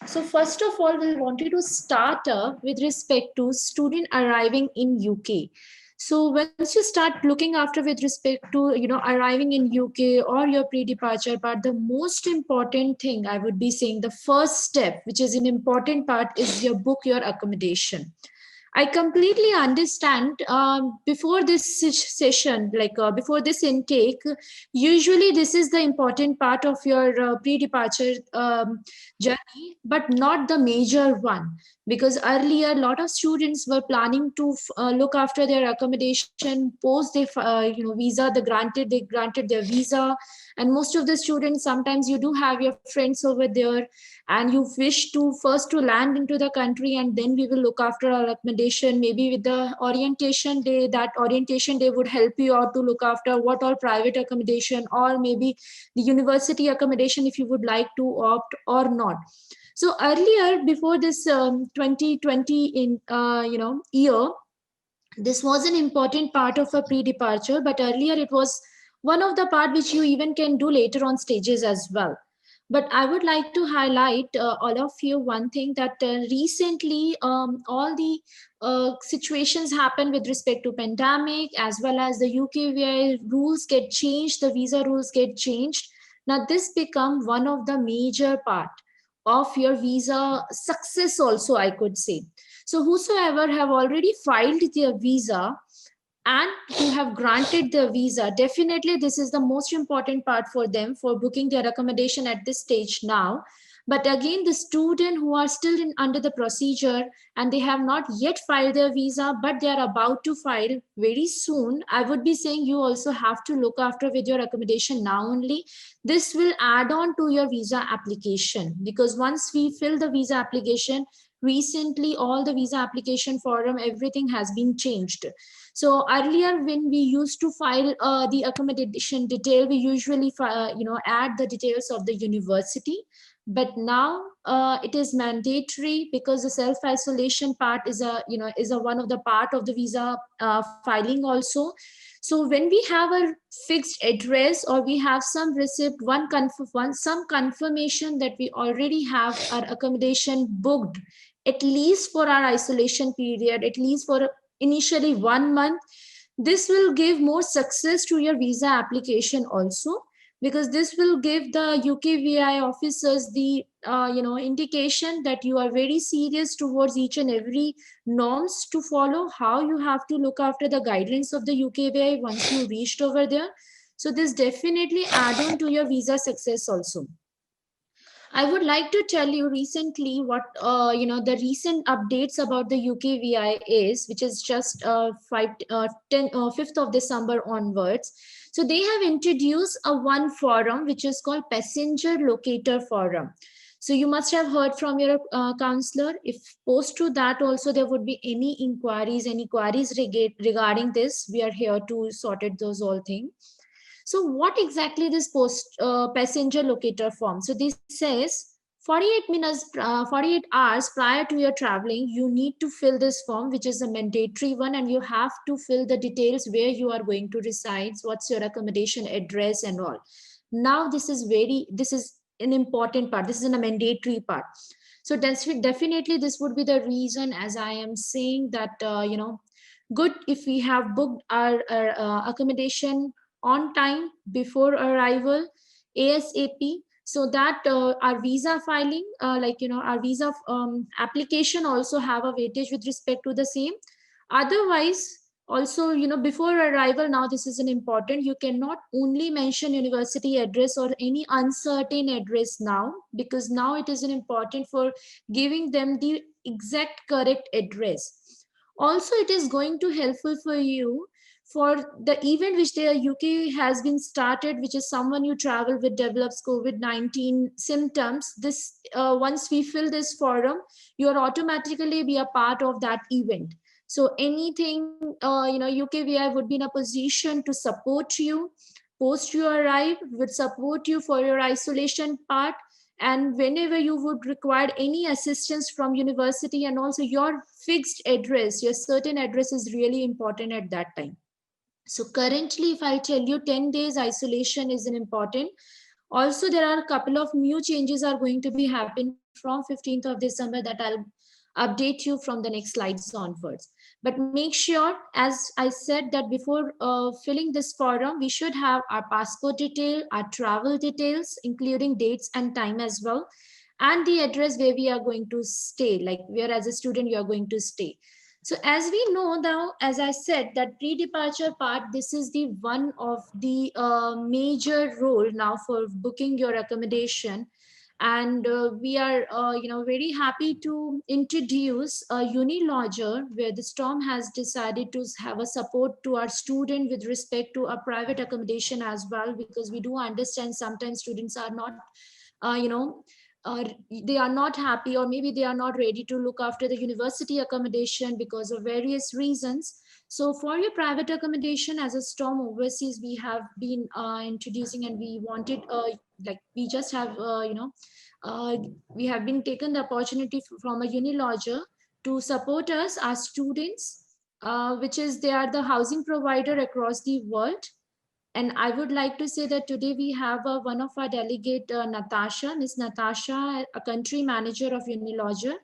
So first of all, we wanted to start with respect to student arriving in UK. So once you start looking after with respect to arriving in UK or your pre-departure part, the most important thing I would be saying, the first step, which is an important part, is your book your accommodation. I completely understand. Before this session, like before this intake, usually this is the important part of your pre-departure journey, but not the major one. Because earlier, a lot of students were planning to look after their accommodation post their visa. They granted their visa, and most of the students, sometimes you do have your friends over there and you wish to first to land into the country, and then we will look after our accommodation. Maybe with the orientation day, that orientation day would help you out to look after what all private accommodation or maybe the university accommodation if you would like to opt or not. So earlier, before this 2020 in year, this was an important part of a pre-departure, but earlier it was one of the part which you even can do later on stages as well. But I would like to highlight all of you one thing, that recently all the situations happen with respect to pandemic, as well as the UKVI rules get changed, the visa rules get changed. Now this become one of the major part of your visa success also, I could say. So whosoever have already filed their visa and who have granted the visa, definitely this is the most important part for them for booking their accommodation at this stage now. But again, the student who are still under the procedure and they have not yet filed their visa, but they are about to file very soon, I would be saying you also have to look after with your accommodation now only. This will add on to your visa application, because once we fill the visa application, recently all the visa application form, everything has been changed. So earlier, when we used to file the accommodation detail, we usually add the details of the university. But now it is mandatory, because the self isolation part is a one of the part of the visa filing also. So when we have a fixed address, or we have some receipt, some confirmation that we already have our accommodation booked, at least for our isolation period, at least for initially 1 month, this will give more success to your visa application also, because this will give the UKVI officers the indication that you are very serious towards each and every norms to follow, how you have to look after the guidelines of the UKVI once you reached over there. So this definitely add on to your visa success also. I would like to tell you recently what the recent updates about the UKVI is, which is just 5th of December onwards. So they have introduced a one forum which is called Passenger Locator Forum. So you must have heard from your counselor. If post to that also there would be any queries regarding this, we are here to sort it those all things. So what exactly this passenger locator form? So this says 48 hours prior to your traveling, you need to fill this form, which is a mandatory one, and you have to fill the details where you are going to reside, what's your accommodation address and all. Now this is an important part. This is a mandatory part. So definitely this would be the reason, as I am saying, that good if we have booked our accommodation on time before arrival ASAP, so that our visa filing our visa application also have a weightage with respect to the same. Otherwise also, before arrival, now this is an important, you cannot only mention university address or any uncertain address now, because now it is an important for giving them the exact correct address. Also it is going to helpful for you for the event which the UK has been started, which is someone you travel with develops COVID-19 symptoms. This once we fill this forum, you are automatically be a part of that event. So anything, UKVI would be in a position to support you post you arrive, would support you for your isolation part, and whenever you would require any assistance from university, and also your fixed address, your certain address is really important at that time. So currently, if I tell you 10 days isolation is an important, Also, there are a couple of new changes are going to be happening from 15th of December that I'll update you from the next slides onwards. But make sure, as I said, that before filling this form, we should have our passport detail, our travel details, including dates and time as well, and the address where we are going to stay, like where as a student you are going to stay. So as we know now, as I said, that pre-departure part, this is the one of the major role now for booking your accommodation. And we are, very happy to introduce a Unilodger, where the Storm has decided to have a support to our student with respect to a private accommodation as well, because we do understand sometimes students are not, uh, you know, uh, they are not happy, or maybe they are not ready to look after the university accommodation because of various reasons. So for your private accommodation as a Storm Overseas, we have been introducing, and we wanted, like we just have, uh, we have been taken the opportunity from a Unilodger to support us, our students, which is they are the housing provider across the world. And I would like to say that today we have one of our delegate, Natasha, Miss Natasha, a country manager of Unilodger,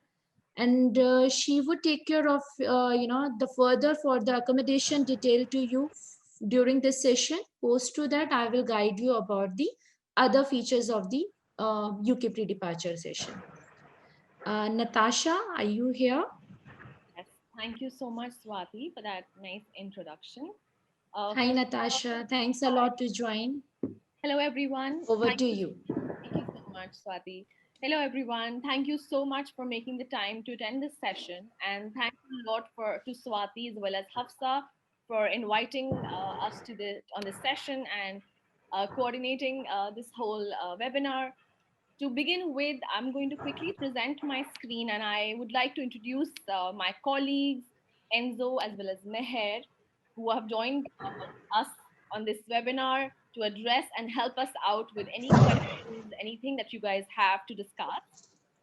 and she would take care of, the further for the accommodation detail to you during this session. Post to that, I will guide you about the other features of the UK pre-departure session. Natasha, are you here? Yes, thank you so much, Swati, for that nice introduction. Hi, First of all, Natasha. Thanks a hi. lot to join. Hello, everyone. Over to you. Thank you so much, Swati. Hello, everyone. Thank you so much for making the time to attend this session, and thank you a lot for to Swati as well as Hafsa for inviting us to the on this session and coordinating this whole webinar. To begin with, I'm going to quickly present my screen, and I would like to introduce my colleagues, Enzo as well as Meher, who have joined us on this webinar to address and help us out with any questions, anything that you guys have to discuss.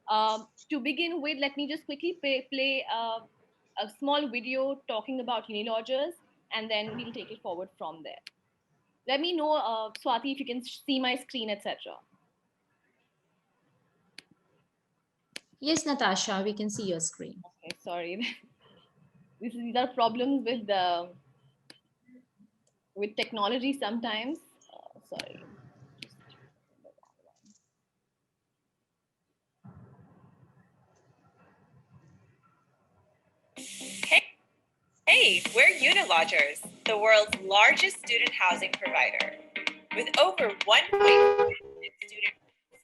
To begin with, let me just quickly play a small video talking about Unilodgers, and then we'll take it forward from there. Let me know, Swati, if you can see my screen, etc. Yes, Natasha, we can see your screen. Okay, sorry. These are problems with technology sometimes. Sorry. Hey, we're Unilodgers, the world's largest student housing provider. With over 1.5 million students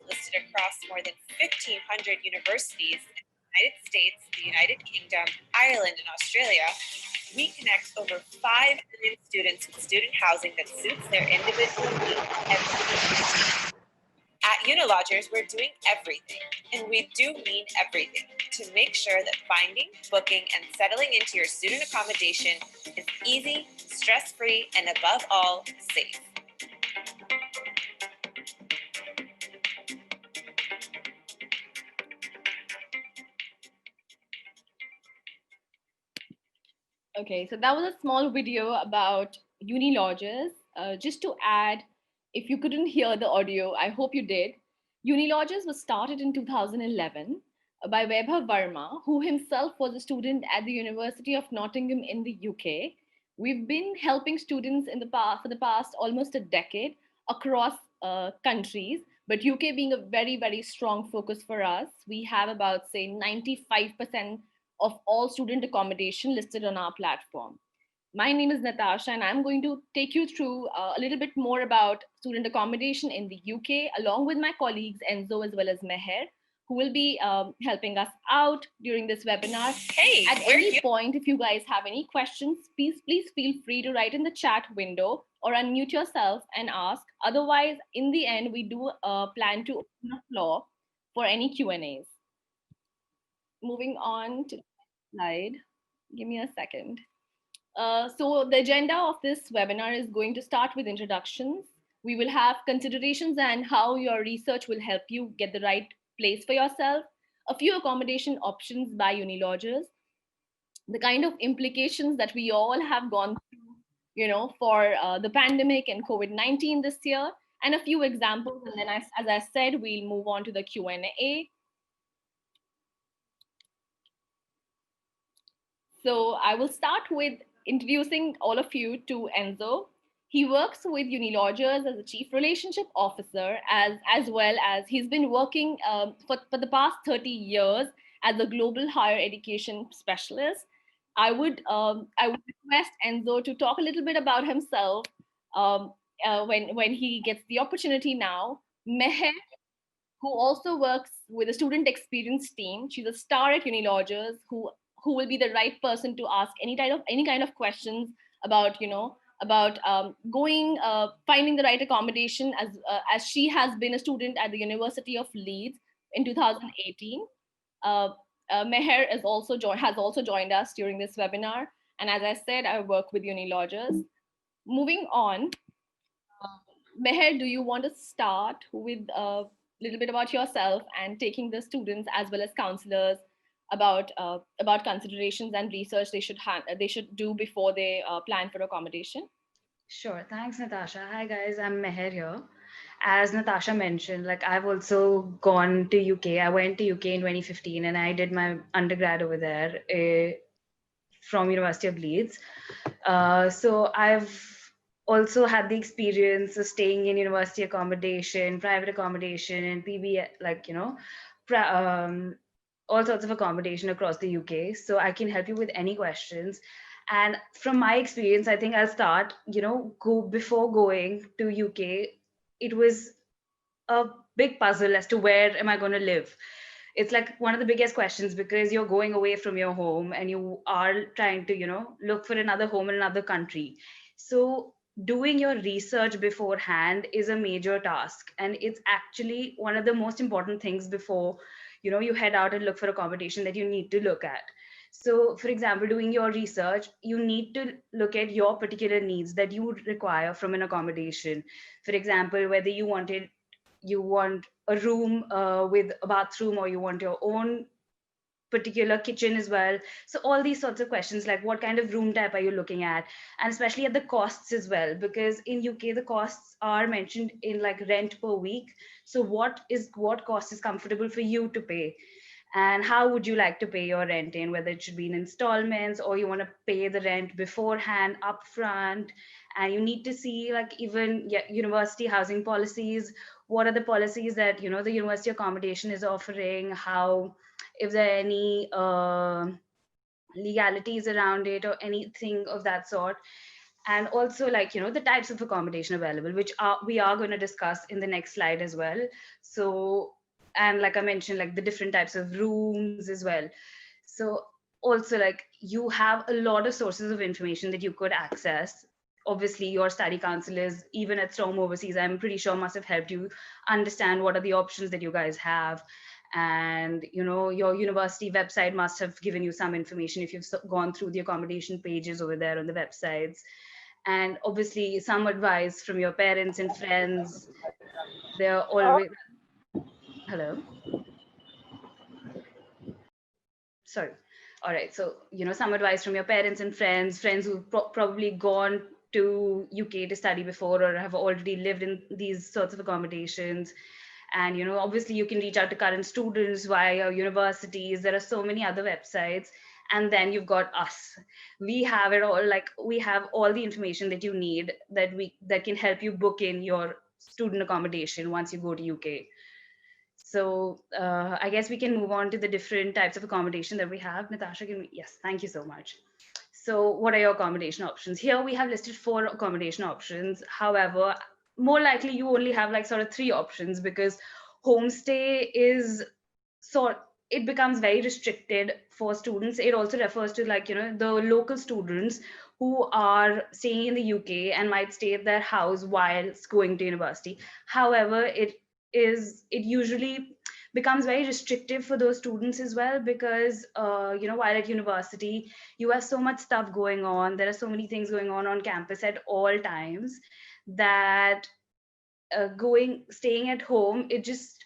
listed across more than 1,500 universities in the United States, the United Kingdom, Ireland, and Australia, we connect over 5 million students with student housing that suits their individual needs every day. At Unilodgers, we're doing everything, and we do mean everything, to make sure that finding, booking, and settling into your student accommodation is easy, stress-free, and above all, safe. Okay, so that was a small video about Unilodgers. Just to add, if you couldn't hear the audio, I hope you did. Unilodgers was started in 2011 by Vaibhav Verma, who himself was a student at the University of Nottingham in the UK. We've been helping students in the past for the past almost a decade across countries, but UK being a very, very strong focus for us. We have about, say, 95% of all student accommodation listed on our platform. My name is Natasha, and I'm going to take you through a little bit more about student accommodation in the UK, along with my colleagues Enzo as well as Meher, who will be helping us out during this webinar. Hey, at any point, if you guys have any questions, please feel free to write in the chat window or unmute yourself and ask. Otherwise, in the end, we do plan to open the floor for any Q&As. Moving on to the slide. Give me a second. So the agenda of this webinar is going to start with introductions. We will have considerations and how your research will help you get the right place for yourself, a few accommodation options by Unilodgers, the kind of implications that we all have gone through, for the pandemic and COVID-19 this year, and a few examples. And then, as I said, we'll move on to the Q&A. So I will start with introducing all of you to Enzo. He works with Unilodgers as a chief relationship officer, as well as he's been working for the past 30 years as a global higher education specialist. I would request Enzo to talk a little bit about himself when he gets the opportunity now. Meher, who also works with the student experience team. She's a star at Unilodgers, who will be the right person to ask any kind of questions about about going finding the right accommodation, as she has been a student at the University of Leeds in 2018. Uh, Meher has also joined us during this webinar, and as I said, I work with Unilodgers. Moving on, Meher, do you want to start with a little bit about yourself and taking the students as well as counselors about considerations and research they should do before they plan for accommodation? Sure. Thanks, Natasha. Hi, guys. I'm Meher here. As Natasha mentioned, like I've also gone to UK. I went to UK in 2015 and I did my undergrad over there from University of Leeds. So I've also had the experience of staying in university accommodation, private accommodation, and PB, like, all sorts of accommodation across the UK. So I can help you with any questions. And from my experience, I think I'll start, go before going to UK, it was a big puzzle as to where am I going to live. It's like one of the biggest questions because you're going away from your home and you are trying to look for another home in another country. So doing your research beforehand is a major task, and it's actually one of the most important things before you head out and look for accommodation that you need to look at. So for example, doing your research, you need to look at your particular needs that you would require from an accommodation. For example, whether you want a room with a bathroom, or you want your own particular kitchen as well. So all these sorts of questions, like what kind of room type are you looking at, and especially at the costs as well, because in UK the costs are mentioned in like rent per week. So what cost is comfortable for you to pay, and how would you like to pay your rent in, whether it should be in installments or you want to pay the rent beforehand upfront. And you need to see, like, even, yeah, university housing policies. What are the policies that the university accommodation is offering? How, if there are any legalities around it or anything of that sort. And also, like, the types of accommodation available, which we are going to discuss in the next slide as well. So, and like I mentioned, like the different types of rooms as well. So also, like, you have a lot of sources of information that you could access. Obviously your study counselors, even at Storm Overseas, I'm pretty sure must have helped you understand what are the options that you guys have. And your university website must have given you some information if you've gone through the accommodation pages over there on the websites. And obviously some advice from your parents and friends. They're always, hello, sorry. All right, so some advice from your parents and friends who've probably gone to UK to study before, or have already lived in these sorts of accommodations. And obviously you can reach out to current students via universities. There are so many other websites. And then you've got us. We have it all. Like, we have all the information that you need, that can help you book in your student accommodation once you go to UK. So I guess we can move on to the different types of accommodation that we have. Natasha, yes, thank you so much. So what are your accommodation options? Here we have listed 4 accommodation options. However, more likely you only have like sort of 3 options, because homestay is it becomes very restricted for students. It also refers to, like, the local students who are staying in the UK and might stay at their house whilst going to university. However, it usually becomes very restrictive for those students as well, because while at university you have so much stuff going on. There are so many things going on campus at all times, that staying at home, it just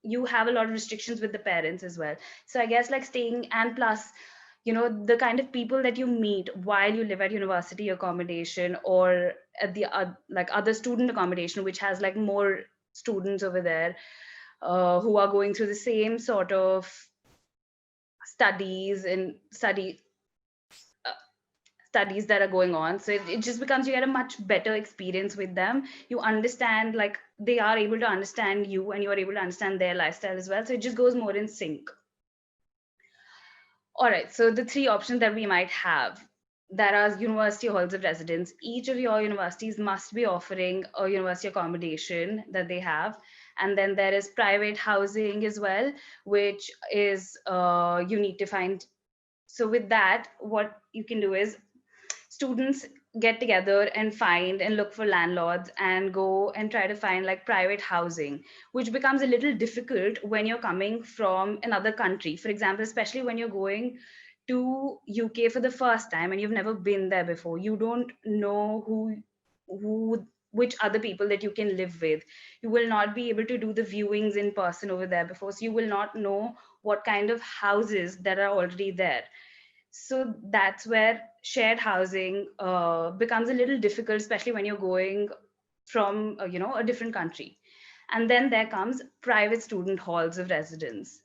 you have a lot of restrictions with the parents as well. So I guess, like, staying, and plus you know, the kind of people that you meet while you live at university accommodation or at the like other student accommodation, which has like more students over there who are going through the same sort of studies and uh, studies that are going on. So it just becomes, you get a much better experience with them. You understand, like they are able to understand you and you are able to understand their lifestyle as well, so it just goes more in sync. All right, so the three options that we might have, there are university halls of residence. Each of your universities must be offering a university accommodation that they have. And then there is private housing as well, which is you need to find. So with that, what you can do is students get together and find and look for landlords and go and try to find like private housing, which becomes a little difficult when you're coming from another country. For example, especially when you're going to UK for the first time and you've never been there before, you don't know who which other people that you can live with. You will not be able to do the viewings in person over there before, so you will not know what kind of houses that are already there. So that's where shared housing becomes a little difficult, especially when you're going from you know, a different country. And then there comes private student halls of residence.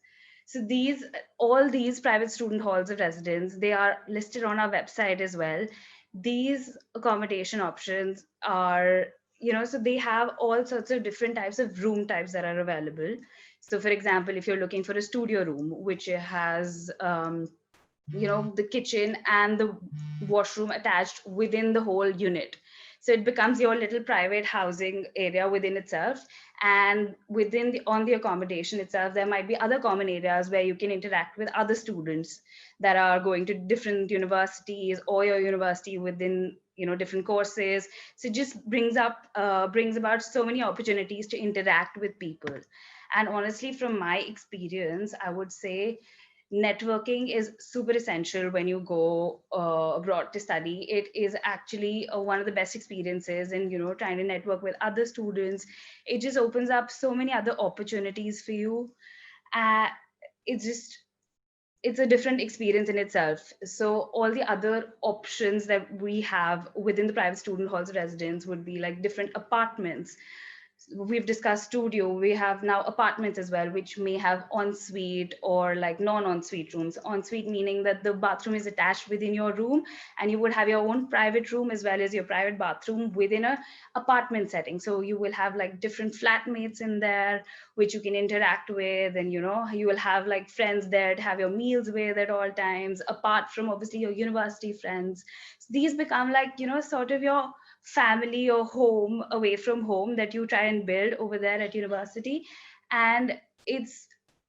So these, all these private student halls of residence, they are listed on our website as well. These accommodation options are, you know, so they have all sorts of different types of room types that are available. So for example, if you're looking for a studio room which has you know, the kitchen and the washroom attached within the whole unit, so it becomes your little private housing area within itself. And within the, on the accommodation itself, there might be other common areas where you can interact with other students that are going to different universities, or your university within, you know, different courses. So it just brings about so many opportunities to interact with people. And honestly, from my experience, I would say networking is super essential when you go abroad to study. It is actually one of the best experiences, and you know, trying to network with other students, it just opens up so many other opportunities for you. uh, it's just, it's a different experience in itself. So all the other options that we have within the private student halls of residence would be like different apartments. We've discussed studio, we have now apartments as well, which may have ensuite or like non-ensuite rooms. Ensuite meaning that the bathroom is attached within your room, and you would have your own private room as well as your private bathroom within a apartment setting. So you will have like different flatmates in there which you can interact with, and you know, you will have like friends there to have your meals with at all times, apart from obviously your university friends. So these become like, you know, sort of your family or home away from home that you try and build over there at university. And it's,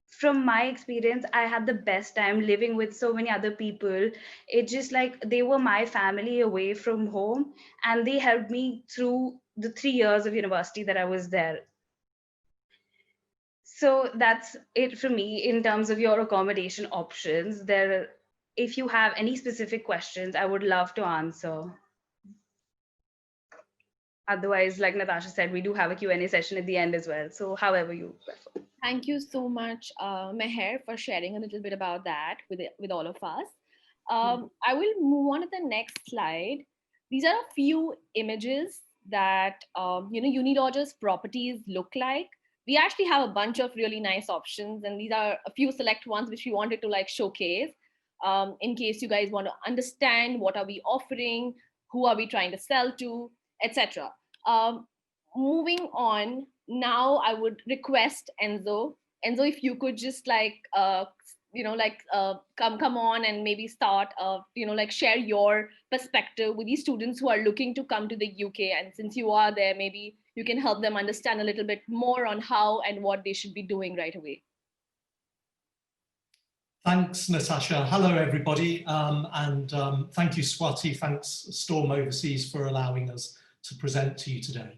from my experience, I had the best time living with so many other people. It just like they were my family away from home, and they helped me through the 3 years of university that I was there. So that's it for me in terms of your accommodation options. There, if you have any specific questions, I would love to answer. Otherwise, like Natasha said, we do have a Q&A session at the end as well. So however you prefer. Thank you so much, Meher, for sharing a little bit about that with all of us. I will move on to the next slide. These are a few images that you know, Unilodge's properties look like. We actually have a bunch of really nice options, and these are a few select ones which we wanted to like showcase in case you guys want to understand what are we offering, who are we trying to sell to, etc. Moving on, now I would request Enzo, if you could just like you know, like come on and maybe start you know, like share your perspective with these students who are looking to come to the UK. And since you are there, maybe you can help them understand a little bit more on how and what they should be doing right away. Thanks, Natasha. Hello, everybody. Thank you, Swati. Thanks, Storm Overseas, for allowing us to present to you today.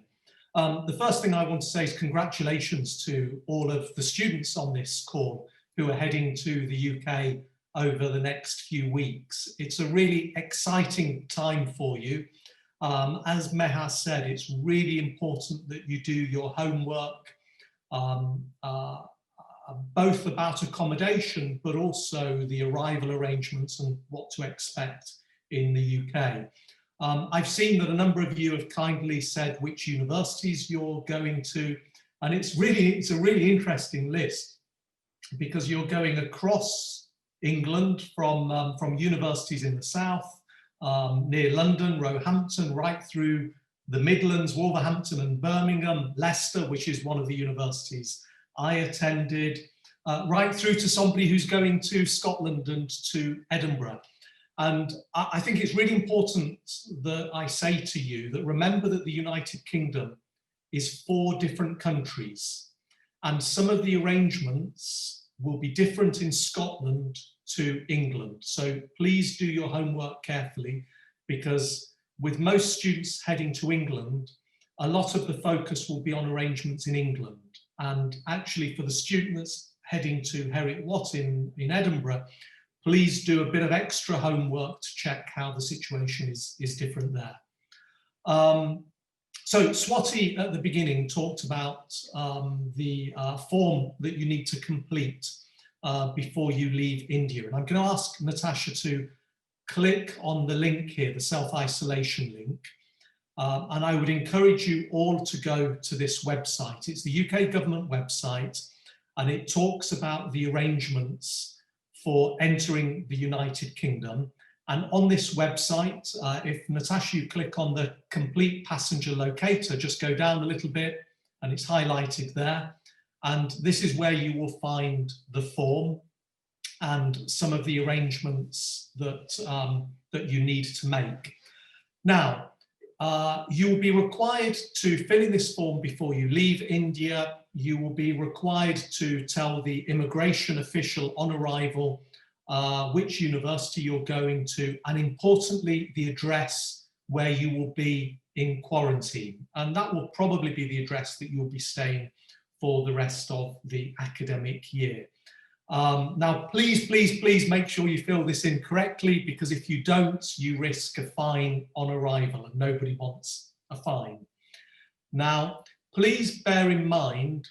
The first thing I want to say is congratulations to all of the students on this call who are heading to the UK over the next few weeks. It's a really exciting time for you. As Meha said, it's really important that you do your homework both about accommodation, but also the arrival arrangements and what to expect in the UK. I've seen that a number of you have kindly said which universities you're going to, and it's a really interesting list, because you're going across England from universities in the south, near London, Roehampton, right through the Midlands, Wolverhampton and Birmingham, Leicester, which is one of the universities I attended, right through to somebody who's going to Scotland and to Edinburgh. And I think it's really important that I say to you that remember that the United Kingdom is 4 different countries, and some of the arrangements will be different in Scotland to England. So please do your homework carefully, because with most students heading to England, a lot of the focus will be on arrangements in England. And actually for the student that's heading to Heriot-Watt in Edinburgh, please do a bit of extra homework to check how the situation is different there. So Swati at the beginning talked about the form that you need to complete before you leave India. And I'm going to ask Natasha to click on the link here, the self-isolation link. And I would encourage you all to go to this website. It's the UK government website, and it talks about the arrangements for entering the United Kingdom. And on this website, if Natasha, you click on the complete passenger locator, just go down a little bit and it's highlighted there. And this is where you will find the form and some of the arrangements that, that you need to make. Now, you will be required to fill in this form before you leave India. You will be required to tell the immigration official on arrival which university you're going to, and importantly, the address where you will be in quarantine. And that will probably be the address that you'll be staying for the rest of the academic year. Now, please, please, please make sure you fill this in correctly, because if you don't, you risk a fine on arrival, and nobody wants a fine. Now, please bear in mind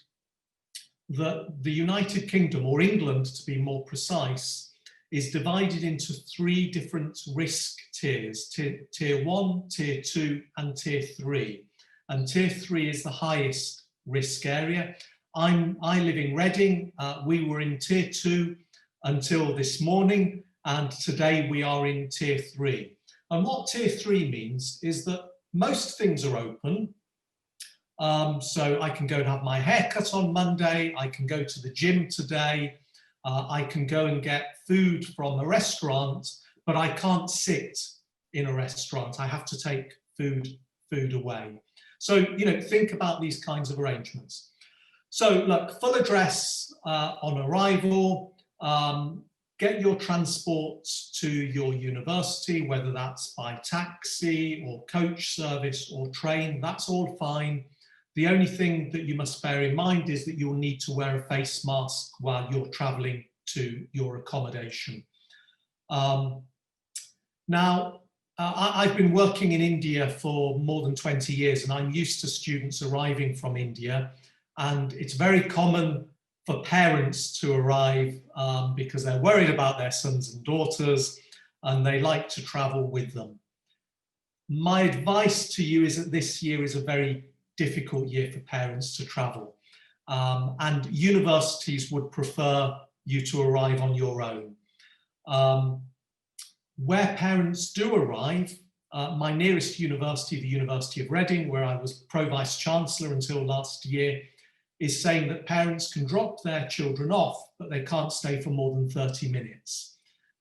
that the United Kingdom, or England to be more precise, is divided into 3 different risk tiers, tier 1, tier 2 and tier 3. And tier 3 is the highest risk area. I live in Reading. We were in tier 2 until this morning, and today we are in tier 3. And what tier 3 means is that most things are open. So I can go and have my hair cut on Monday, I can go to the gym today, I can go and get food from a restaurant, but I can't sit in a restaurant. I have to take food away. So, you know, think about these kinds of arrangements. So look, full address on arrival, get your transport to your university, whether that's by taxi or coach service or train, that's all fine. The only thing that you must bear in mind is that you'll need to wear a face mask while you're traveling to your accommodation. Now, I've been working in India for more than 20 years, and I'm used to students arriving from India. And it's very common for parents to arrive because they're worried about their sons and daughters, and they like to travel with them. My advice to you is that this year is a very difficult year for parents to travel, and universities would prefer you to arrive on your own. Where parents do arrive, my nearest university, the University of Reading, where I was Pro-Vice Chancellor until last year, is saying that parents can drop their children off, but they can't stay for more than 30 minutes.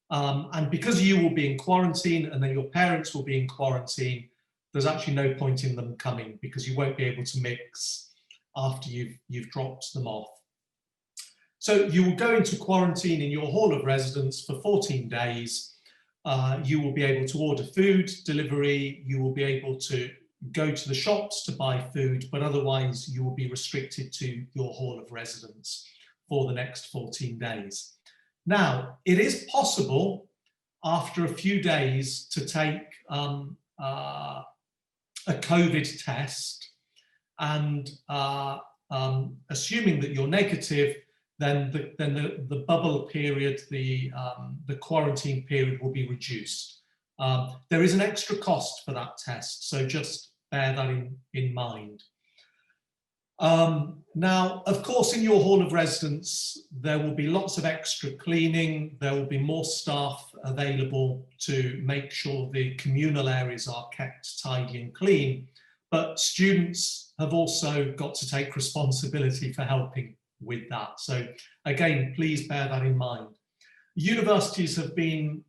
And because you will be in quarantine and then your parents will be in quarantine, there's actually no point in them coming, because you won't be able to mix after you've dropped them off. So you will go into quarantine in your hall of residence for 14 days. You will be able to order food delivery. You will be able to go to the shops to buy food, but otherwise you will be restricted to your hall of residence for the next 14 days. Now, it is possible after a few days to take a COVID test, and assuming that you're negative, then the bubble period, the quarantine period will be reduced. There is an extra cost for that test, so just bear that in mind. Now, of course, in your hall of residence, there will be lots of extra cleaning. There will be more staff available to make sure the communal areas are kept tidy and clean. But students have also got to take responsibility for helping with that. So again, please bear that in mind. Universities have been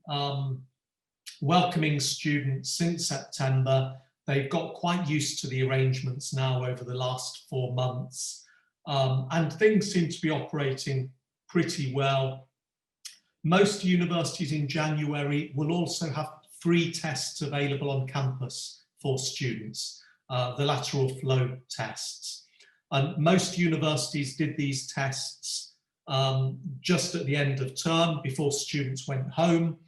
welcoming students since September. They've got quite used to the arrangements now over the last 4 months, and things seem to be operating pretty well. Most universities in January will also have free tests available on campus for students, the lateral flow tests. And most universities did these tests just at the end of term before students went home,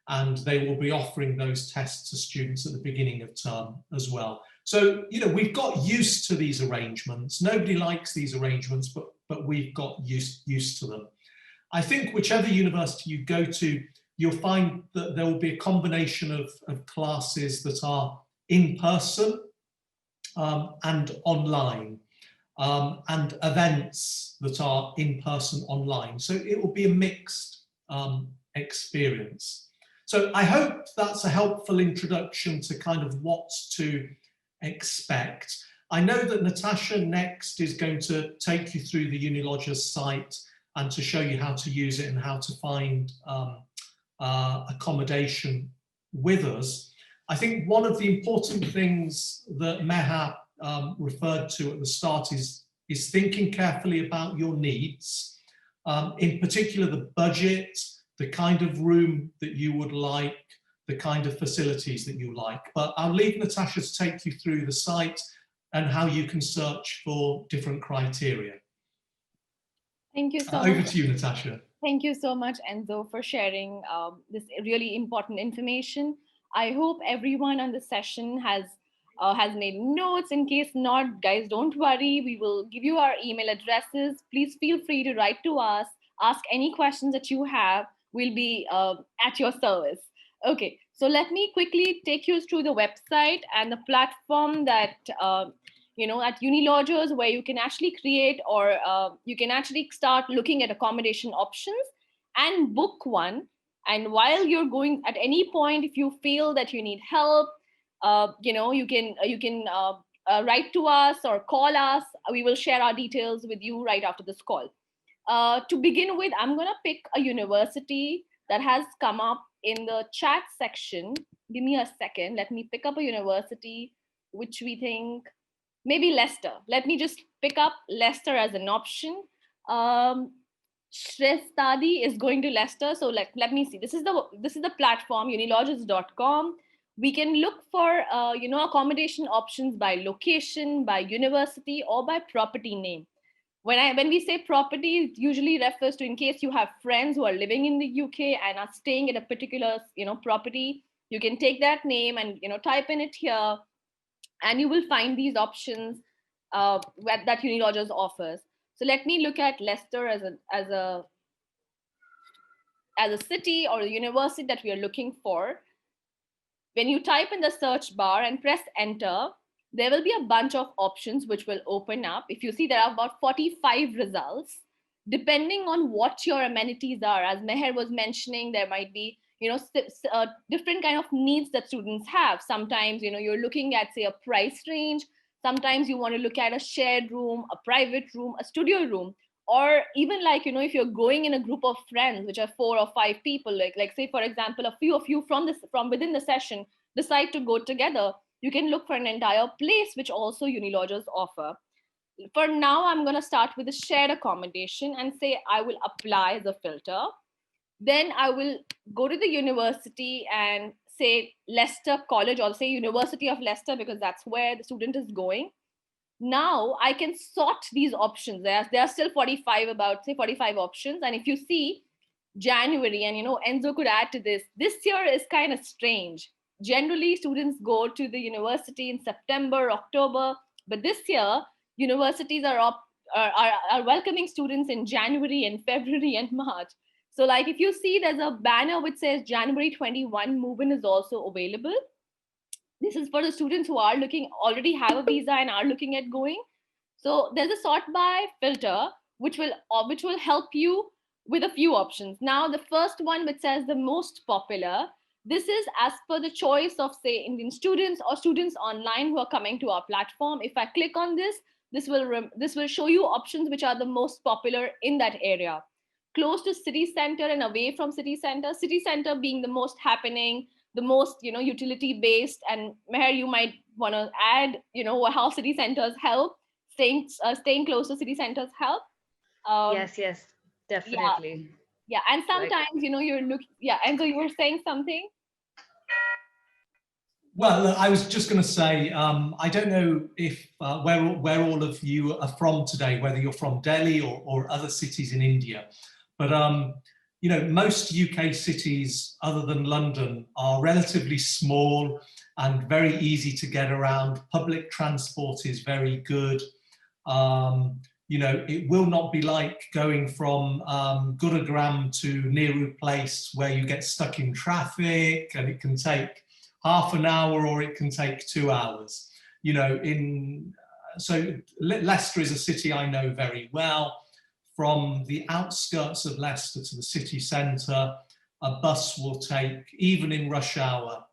and they will be offering those tests to students at the beginning of term as well. So, you know, we've got used to these arrangements. Nobody likes these arrangements, but we've got used to them. I think whichever university you go to, you'll find that there will be a combination of classes that are in person and online, and events that are in person online. So it will be a mixed experience. So I hope that's a helpful introduction to kind of what to expect. I know that Natasha next is going to take you through the Unilodger's site and to show you how to use it and how to find accommodation with us. I think one of the important things that Meha referred to at the start is thinking carefully about your needs, in particular the budget, the kind of room that you would like, the kind of facilities that you like. But I'll leave Natasha to take you through the site and how you can search for different criteria. Thank you so much. Over to you, Natasha. Thank you so much, Enzo, for sharing this really important information. I hope everyone on the session has made notes. In case not, guys, don't worry. We will give you our email addresses. Please feel free to write to us, ask any questions that you have. We'll be at your service. Okay, so let me quickly take you through the website and the platform that, you know, at Unilodgers, where you can actually create or you can actually start looking at accommodation options and book one. And while you're going, at any point, if you feel that you need help, you know, you can write to us or call us. We will share our details with you right after this call. To begin with, I'm going to pick a university that has come up in the chat section. Give me a second. Let me pick up a university which we think, maybe Leicester. Let me just pick up Leicester as an option. Shrestadi is going to Leicester. So let me see. This is the platform, unilodgers.com. We can look for you know, accommodation options by location, by university, or by property name. When we say property, it usually refers to in case you have friends who are living in the UK and are staying at a particular, you know, property, you can take that name and, you know, type in it here, and you will find these options that Unilodgers offers. So let me look at Leicester as a city or a university that we are looking for. When you type in the search bar and press enter, there will be a bunch of options which will open up. If you see, there are about 45 results, depending on what your amenities are. As Meher was mentioning, there might be, you know, different kind of needs that students have. Sometimes, you know, you're looking at, say, a price range. Sometimes you want to look at a shared room, a private room, a studio room, or even like, you know, if you're going in a group of friends, which are 4 or 5 people, like say, for example, a few of you from within the session decide to go together, you can look for an entire place, which also Unilodgers offer. For now, I'm going to start with the shared accommodation and say I will apply as a filter. Then I will go to the university and say Leicester College, or say University of Leicester, because that's where the student is going. Now I can sort these options. There are still 45 options. And if you see January, and, you know, Enzo could add to this year is kind of strange. Generally, students go to the university in September, October, but this year universities are are welcoming students in January and February and March. So like if you see, there's a banner which says January 21 move-in is also available. This is for the students who are already have a visa and are looking at going. So there's a sort by filter which will help you with a few options. Now the first one, which says the most popular, this is as per the choice of, say, Indian students or students online who are coming to our platform. If I click on this, this will show you options which are the most popular in that area, close to city center and away from city center. City center being the most happening, the most, utility based. And Meher, you might want to add, how city centers help. Staying close to city centers help. Yes, yes, Yeah, definitely. yeah. And Like, sometimes, yeah. And so you were saying something. Well, look, I was just going to say, I don't know if where all of you are from today, whether you're from Delhi or other cities in India, but most UK cities other than London are relatively small and very easy to get around. Public transport is very good. It will not be like going from Gurugram to Nehru Place where you get stuck in traffic and it can take half an hour or it can take 2 hours. So Leicester is a city I know very well. From the outskirts of Leicester to the city centre, a bus will take, even in rush hour,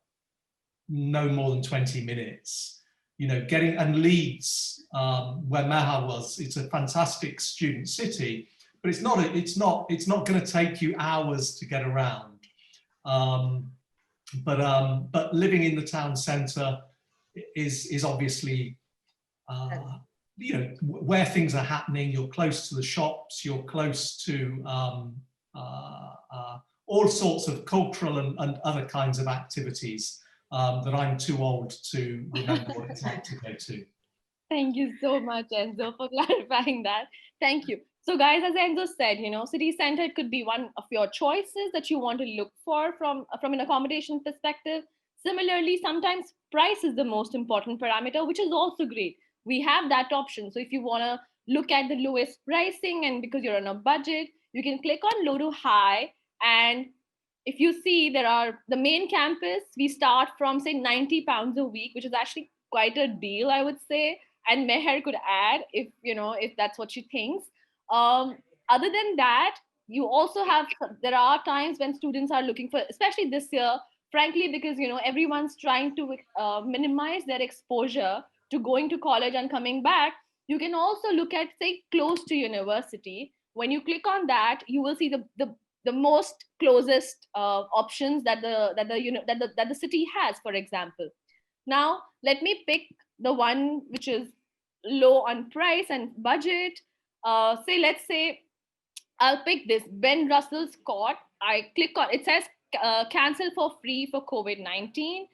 no more than 20 minutes. And Leeds, where Meher was, it's a fantastic student city, but it's not going to take you hours to get around. But living in the town centre is obviously where things are happening. You're close to the shops, you're close to all sorts of cultural and other kinds of activities that I'm too old to remember what it's like to go to. Thank you so much, Enzo, for clarifying that. Thank you. So guys, as Enzo said, city center, it could be one of your choices that you want to look for from an accommodation perspective. Similarly, sometimes price is the most important parameter, which is also great. We have that option. So if you want to look at the lowest pricing and because you're on a budget, you can click on low to high. And if you see, there are the main campus, we start from say £90 a week, which is actually quite a deal, I would say. And Meher could add if that's what she thinks. Other than that, you also have, there are times when students are looking for, especially this year, frankly, because everyone's trying to minimize their exposure to going to college and coming back. You can also look at, say, close to university. When you click on that, you will see the most closest options that the city has, for example. Now let me pick the one which is low on price and budget. Let's say I'll pick this Ben Russell's Court. I click on it, says cancel for free for COVID-19.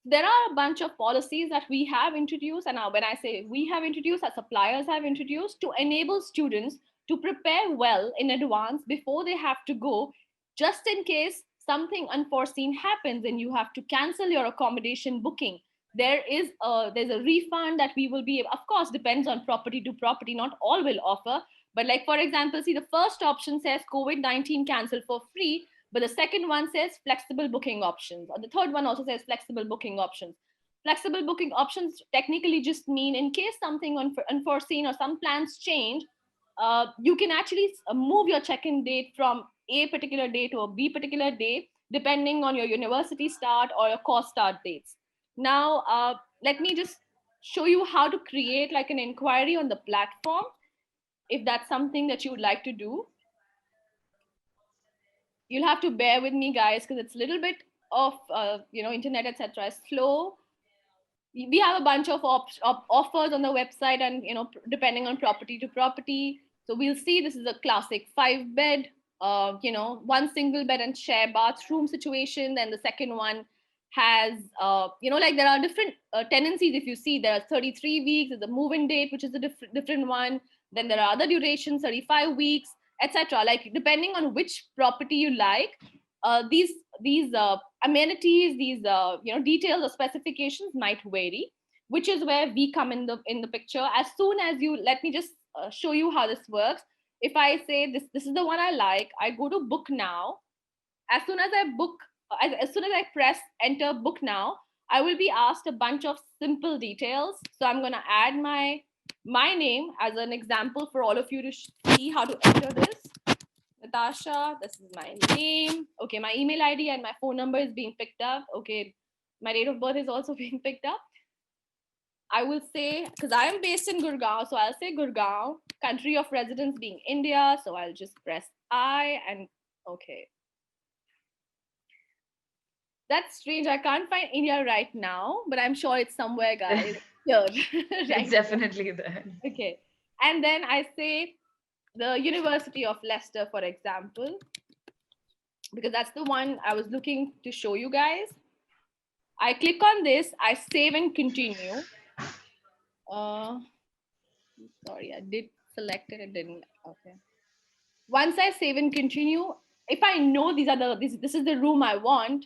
There are a bunch of policies that we have introduced, and now when I say we have introduced, our suppliers have introduced, to enable students to prepare well in advance before they have to go, just in case something unforeseen happens and you have to cancel your accommodation booking. There's a refund that we will be, of course, depends on property to property, not all will offer. But like, for example, see, the first option says COVID-19 cancel for free, but the second one says flexible booking options, or the third one also says flexible booking options. Flexible booking options technically just mean in case something unforeseen or some plans change, you can actually move your check-in date from a particular day to a B particular day, depending on your university start or your course start dates. Now, let me just show you how to create like an inquiry on the platform, if that's something that you would like to do. You'll have to bear with me, guys, because it's a little bit of internet, etc. is slow. We have a bunch of offers on the website, and depending on property to property. So we'll see, this is a classic 5-bed, one single bed and share bathroom situation. Then the second one has like there are different tenancies. If you see, there are 33 weeks, there's a move-in date, which is a different one. Then there are other durations, 35 weeks, etc. Like depending on which property you like, these amenities, these details or specifications might vary, which is where we come in the picture. As soon as you, let me just show you how this works. If I say this is the one I like, I go to book now. As soon as I book, as soon as I press enter book now, I will be asked a bunch of simple details. So I'm going to add my name as an example for all of you to see how to enter this. Natasha, this is my name. Okay, my email ID and my phone number is being picked up. Okay, my date of birth is also being picked up. I will say, because I am based in Gurgaon, so I'll say Gurgaon, country of residence being India. So I'll just press I and okay. That's strange. I can't find India right now, but I'm sure it's somewhere, guys. Here. Right. It's definitely there. Okay. And then I say the University of Leicester, for example, because that's the one I was looking to show you guys. I click on this, I save and continue. Sorry, I did select it, it didn't. Okay. Once I save and continue, if I know these are this is the room I want,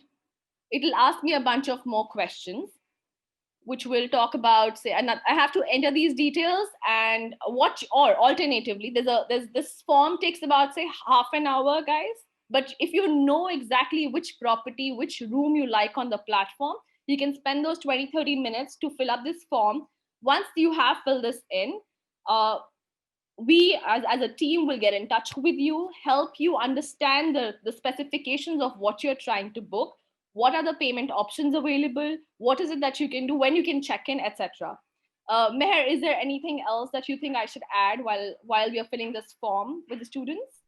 it'll ask me a bunch of more questions, which will talk about, say, and I have to enter these details and watch, or alternatively, there's this form takes about, say, half an hour, guys. But if you know exactly which property, which room you like on the platform, you can spend those 20-30 minutes to fill up this form. Once you have filled this in, we as a team will get in touch with you, help you understand the specifications of what you're trying to book, what are the payment options available, what is it that you can do, when you can check in, etc. Meher, is there anything else that you think I should add while we are filling this form with the students?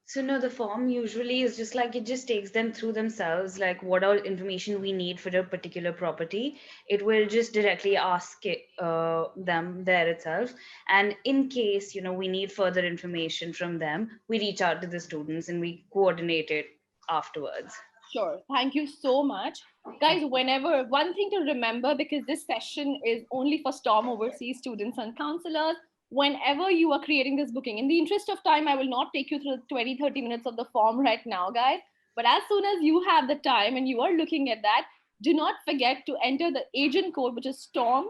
So no, the form usually is just like, it just takes them through themselves, like what all information we need for a particular property. It will just directly ask them there itself. And in case, we need further information from them, we reach out to the students and we coordinate it afterwards. Sure. Thank you so much. Guys, whenever, one thing to remember, because this session is only for STORM overseas students and counselors, whenever you are creating this booking, in the interest of time, I will not take you through the 20-30 minutes of the form right now, guys. But as soon as you have the time and you are looking at that, do not forget to enter the agent code, which is STORM,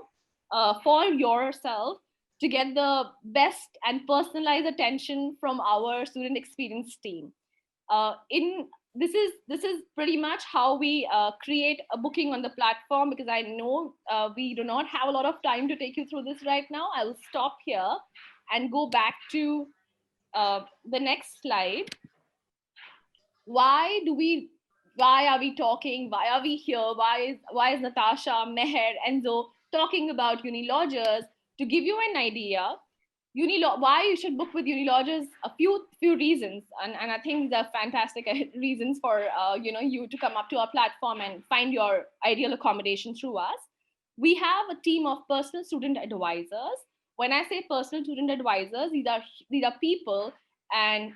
for yourself, to get the best and personalized attention from our student experience team. This is pretty much how we create a booking on the platform, because I know we do not have a lot of time to take you through this right now. I will stop here and go back to the next slide. Why are we talking? Why are we here? Why is Natasha, Meher, Enzo talking about Unilodgers? To give you an idea, why you should book with Unilodgers, a few reasons, and I think they're fantastic reasons for you to come up to our platform and find your ideal accommodation through us. We have a team of personal student advisors. When I say personal student advisors, these are people, and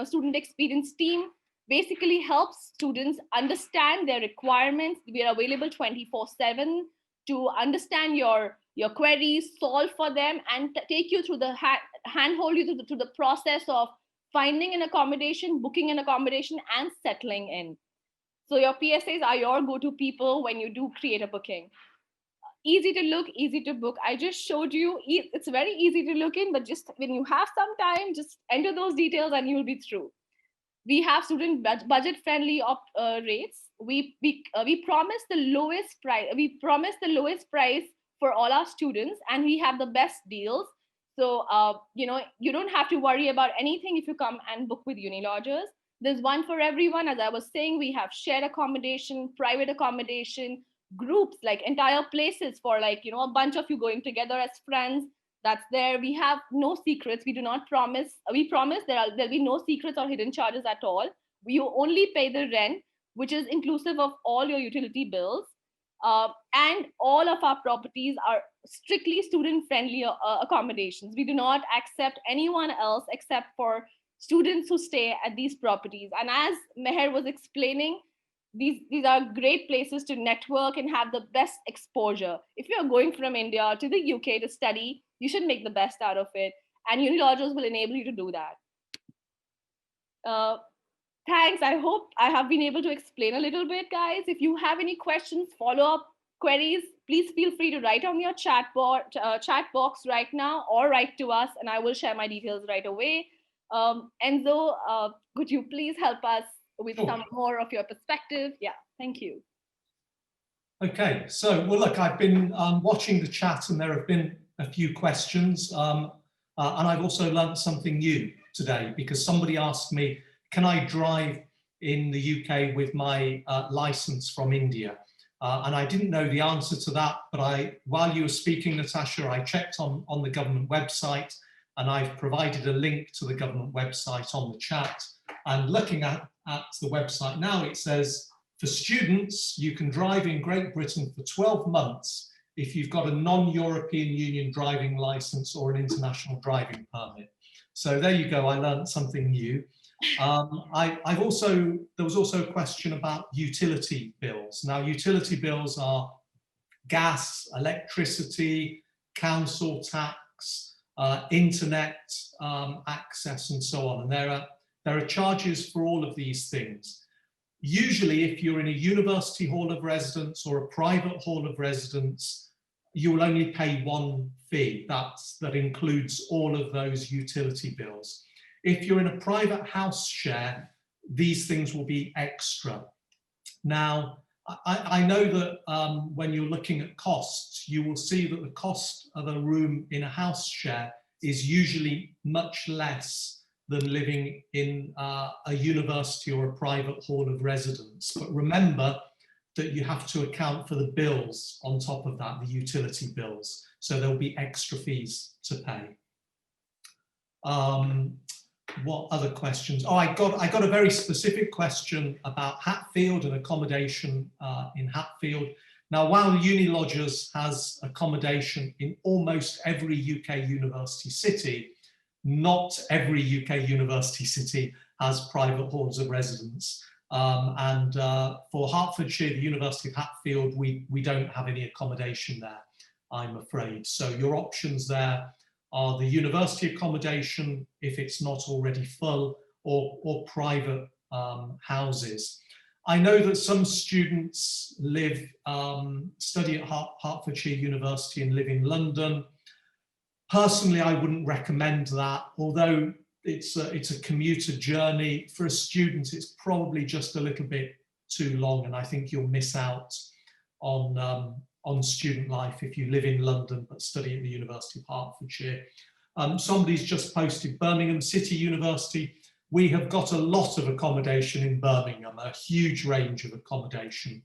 student experience team basically helps students understand their requirements. We are available 24/7 to understand your queries, solve for them, and take you through the handhold you through the process of finding an accommodation, booking an accommodation, and settling in. So your PSAs are your go-to people when you do create a booking. Easy to look, easy to book. I just showed you, it's very easy to look in, but just when you have some time, just enter those details and you'll be through. We have student budget friendly rates. We promise the lowest price. We promise the lowest price for all our students, and we have the best deals. So you don't have to worry about anything if you come and book with Unilodgers. There's one for everyone. As I was saying, we have shared accommodation, private accommodation, groups, like entire places for a bunch of you going together as friends. That's there. We have no secrets. We do not promise. We promise there'll be no secrets or hidden charges at all. You only pay the rent, which is inclusive of all your utility bills. And all of our properties are strictly student-friendly accommodations. We do not accept anyone else except for students who stay at these properties. And as Meher was explaining, these are great places to network and have the best exposure. If you're going from India to the UK to study, you should make the best out of it. And Unilodgers will enable you to do that. Thanks. I hope I have been able to explain a little bit, guys. If you have any questions, follow-up queries, please feel free to write on your chat box right now, or write to us, and I will share my details right away. Enzo, could you please help us with Sure. some more of your perspective? Yeah, thank you. Okay, so, well, look, I've been watching the chat and there have been a few questions, and I've also learned something new today, because somebody asked me, can I drive in the UK with my license from India? And I didn't know the answer to that, but while you were speaking, Natasha, I checked on the government website, and I've provided a link to the government website on the chat. And looking at the website now, it says, for students, you can drive in Great Britain for 12 months if you've got a non-European Union driving license or an international driving permit. So there you go, I learned something new. There was also a question about utility bills. Now, utility bills are gas, electricity, council tax, internet access, and so on. And there are charges for all of these things. Usually, if you're in a university hall of residence or a private hall of residence, you will only pay one fee. That includes all of those utility bills. If you're in a private house share, these things will be extra. Now, I know that when you're looking at costs, you will see that the cost of a room in a house share is usually much less than living in a university or a private hall of residence. But remember that you have to account for the bills on top of that, the utility bills. So there'll be extra fees to pay. What other questions? Oh, I got a very specific question about Hatfield and accommodation in Hatfield. Now, while Unilodgers has accommodation in almost every UK university city, not every UK university city has private halls of residence. For Hertfordshire, the University of Hatfield, we don't have any accommodation there, I'm afraid. So your options there are the university accommodation, if it's not already full, or private houses. I know that some students study at Hertfordshire University and live in London. Personally, I wouldn't recommend that, although it's a commuter journey. For a student, it's probably just a little bit too long, and I think you'll miss out on student life if you live in London but study at the University of Hertfordshire. Somebody's just posted Birmingham City University. We have got a lot of accommodation in Birmingham, a huge range of accommodation.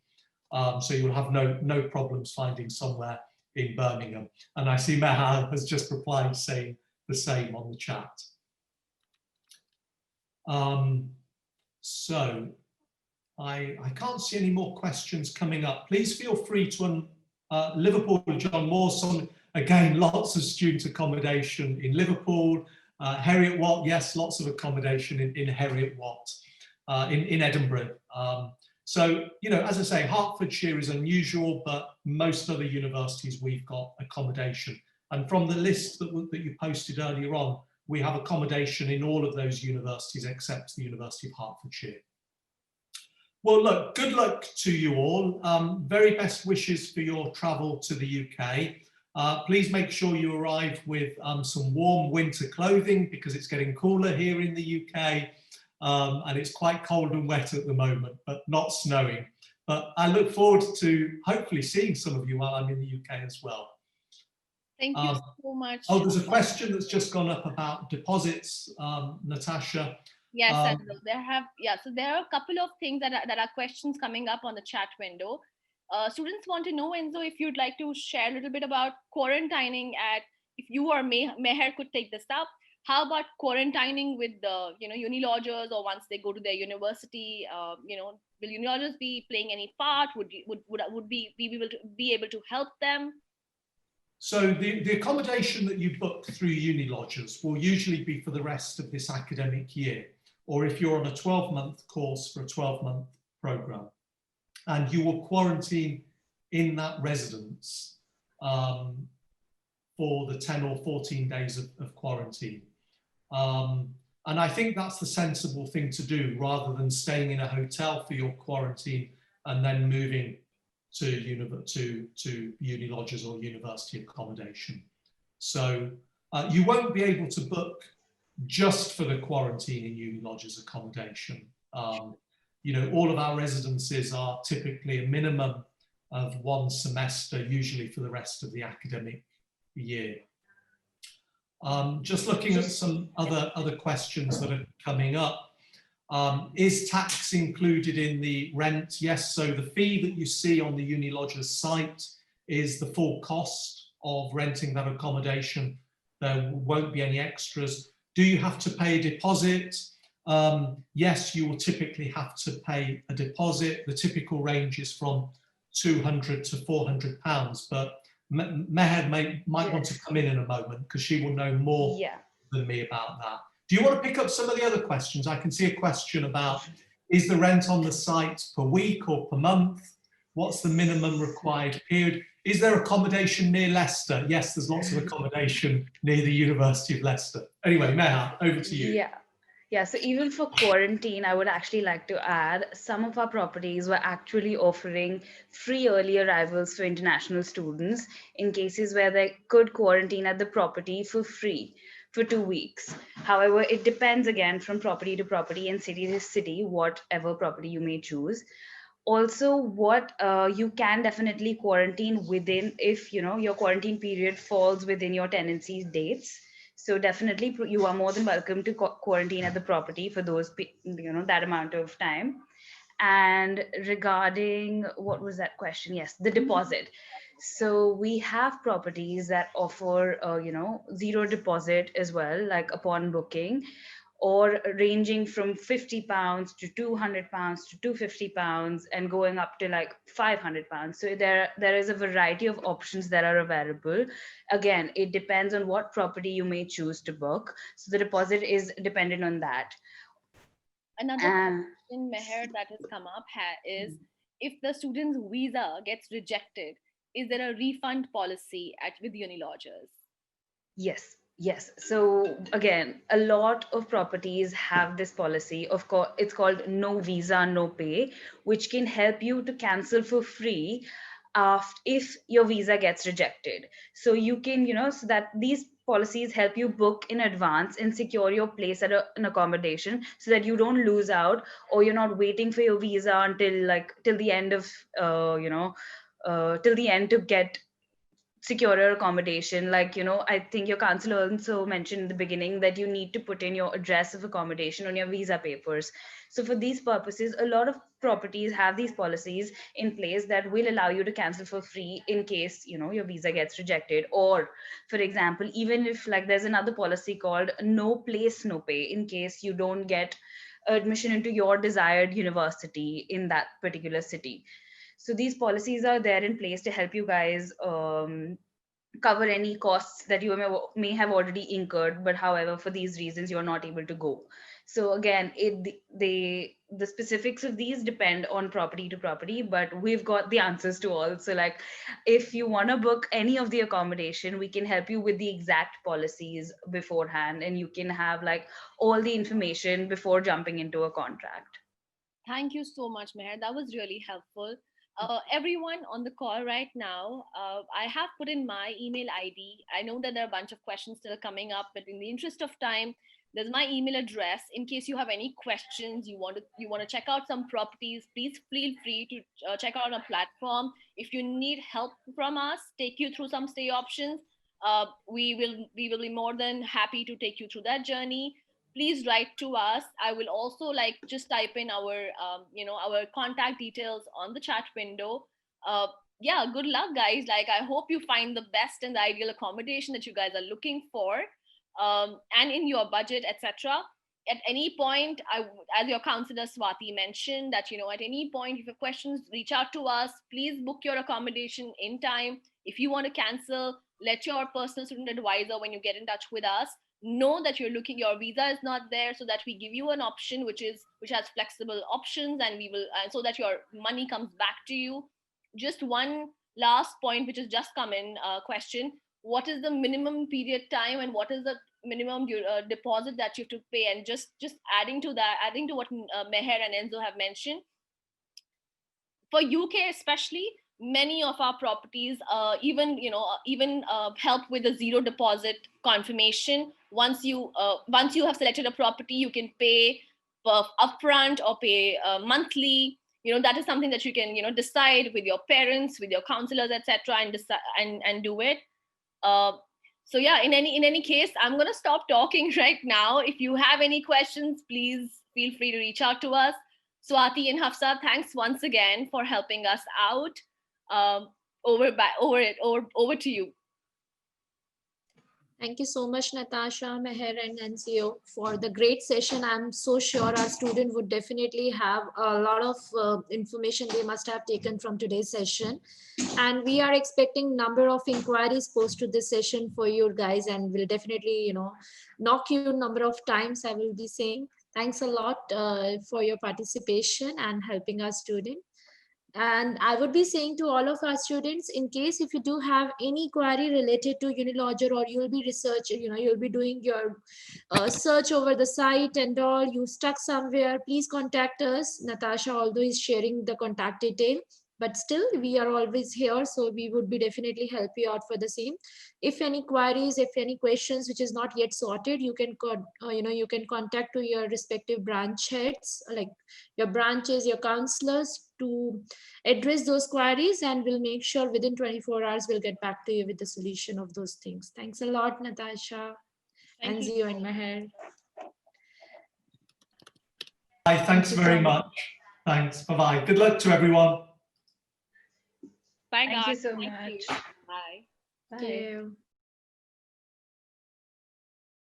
So you'll have no problems finding somewhere in Birmingham. And I see Meha has just replied saying the same on the chat. So I can't see any more questions coming up. Please feel free to Liverpool, John Mawson, again, lots of student accommodation in Liverpool. Heriot Watt, yes, lots of accommodation in Heriot Watt, in Edinburgh. So, you know, as I say, Hertfordshire is unusual, but most other universities, we've got accommodation. And from the list that you posted earlier on, we have accommodation in all of those universities except the University of Hertfordshire. Well, look, good luck to you all. Very best wishes for your travel to the UK. Please make sure you arrive with some warm winter clothing because it's getting cooler here in the UK. And it's quite cold and wet at the moment, but not snowing. But I look forward to hopefully seeing some of you while I'm in the UK as well. Thank you so much. Oh, there's a question that's just gone up about deposits, Natasha. Yes, Enzo, so there are a couple of things that are questions coming up on the chat window. Students want to know, Enzo, if you'd like to share a little bit about quarantining if you or Meher could take this up. How about quarantining with the, Unilodgers, or once they go to their university, will Unilodgers be playing any part? Would we be able to help them? So the accommodation that you book through Unilodgers will usually be for the rest of this academic year, or if you're on a 12-month course for a 12-month program, and you will quarantine in that residence for the 10 or 14 days of quarantine. And I think that's the sensible thing to do rather than staying in a hotel for your quarantine and then moving to uni lodgers or university accommodation. So you won't be able to book just for the quarantine in uni lodgers accommodation. You know, all of our residences are typically a minimum of 1 semester, usually for the rest of the academic year. Just looking at some other questions that are coming up. Is tax included in the rent? Yes, so the fee that you see on the uni lodgers site is the full cost of renting that accommodation. There won't be any extras. Do you have to pay a deposit? Yes, you will typically have to pay a deposit. The typical range is from £200 to £400, but Meher might want to come in a moment because she will know more than me about that. Do you want to pick up some of the other questions? I can see a question about, is the rent on the site per week or per month? What's the minimum required period? Is there accommodation near Leicester? Yes, there's lots of accommodation near the University of Leicester. Anyway, Meher, over to you. Yeah, so even for quarantine, I would actually like to add some of our properties were actually offering free early arrivals for international students in cases where they could quarantine at the property for free for 2 weeks. However, it depends again from property to property and city to city, whatever property you may choose. Also, what you can definitely quarantine within if your quarantine period falls within your tenancy dates. So definitely you are more than welcome to quarantine at the property for those that amount of time. And regarding what was that question? Yes, the deposit. So we have properties that offer zero deposit as well, like upon booking, or ranging from £50 to £200 to £250 and going up to like £500. So there is a variety of options that are available. Again, it depends on what property you may choose to book. So the deposit is dependent on that. Another question, Meher, that has come up is, if the student's visa gets rejected, is there a refund policy with uni lodgers? Yes. So again, a lot of properties have this policy. Of course, it's called no visa, no pay, which can help you to cancel for free if your visa gets rejected. So you can, so that these policies help you book in advance and secure your place at an accommodation so that you don't lose out, or you're not waiting for your visa until till the end of till the end to get securer accommodation. I think your counselor also mentioned in the beginning that you need to put in your address of accommodation on your visa papers. So for these purposes, a lot of properties have these policies in place that will allow you to cancel for free in case your visa gets rejected. Or for example, even if there's another policy called no place no pay, in case you don't get admission into your desired university in that particular city. So these policies are there in place to help you guys cover any costs that you may have already incurred, but however, for these reasons, you're not able to go. So again, the specifics of these depend on property to property, but we've got the answers to all. So if you want to book any of the accommodation, we can help you with the exact policies beforehand, and you can have all the information before jumping into a contract. Thank you so much, Meher. That was really helpful. Everyone on the call right now, I have put in my email ID. I know that there are a bunch of questions still coming up, but in the interest of time, there's my email address. In case you have any questions, you want to check out some properties, please feel free to check out our platform. If you need help from us, take you through some stay options, we will be more than happy to take you through that journey. Please write to us. I will also just type in our our contact details on the chat window. Yeah, good luck, guys. I hope you find the best and the ideal accommodation that you guys are looking for, and in your budget, etc. At any point, as your counselor Swati mentioned, that at any point, if you have questions, reach out to us. Please book your accommodation in time. If you want to cancel, let your personal student advisor, when you get in touch with us, know that your visa is not there, so that we give you an option which has flexible options, and we will so that your money comes back to you. Just one last point which has just come in, question: what is the minimum period time, and what is the minimum deposit that you have to pay? And just adding to what Meher and Enzo have mentioned, for UK especially, many of our properties even help with the zero deposit confirmation. Once you have selected a property, you can pay upfront or pay monthly. That is something that you can decide with your parents, with your counselors, etc., and decide and do it. So yeah, in any case, I'm going to stop talking right now. If you have any questions, please feel free to reach out to us. Swati and Hafsa, thanks once again for helping us out. Over to you. Thank you so much, Natasha, Meher, and NCO for the great session. I'm so sure our student would definitely have a lot of information they must have taken from today's session. And we are expecting number of inquiries post to this session for you guys, and we'll definitely, knock you number of times, I will be saying. Thanks a lot for your participation and helping our student. And I would be saying to all of our students, in case if you do have any query related to Unilodger, or you'll be researching, you'll be doing your search over the site and all, you stuck somewhere, please contact us. Natasha, although is sharing the contact detail, but still we are always here, so we would be definitely help you out for the same. If any queries, if any questions which is not yet sorted, you can you can contact to your respective branch heads, like your branches, your counselors, to address those queries, and we'll make sure within 24 hours we'll get back to you with the solution of those things. Thanks a lot, Natasha, Thank and you. Zio in my head. Bye, thanks very much. Thanks, bye-bye. Good luck to everyone. Bye, Thank guys. you so Thank much. you. Bye. Bye. Thank you.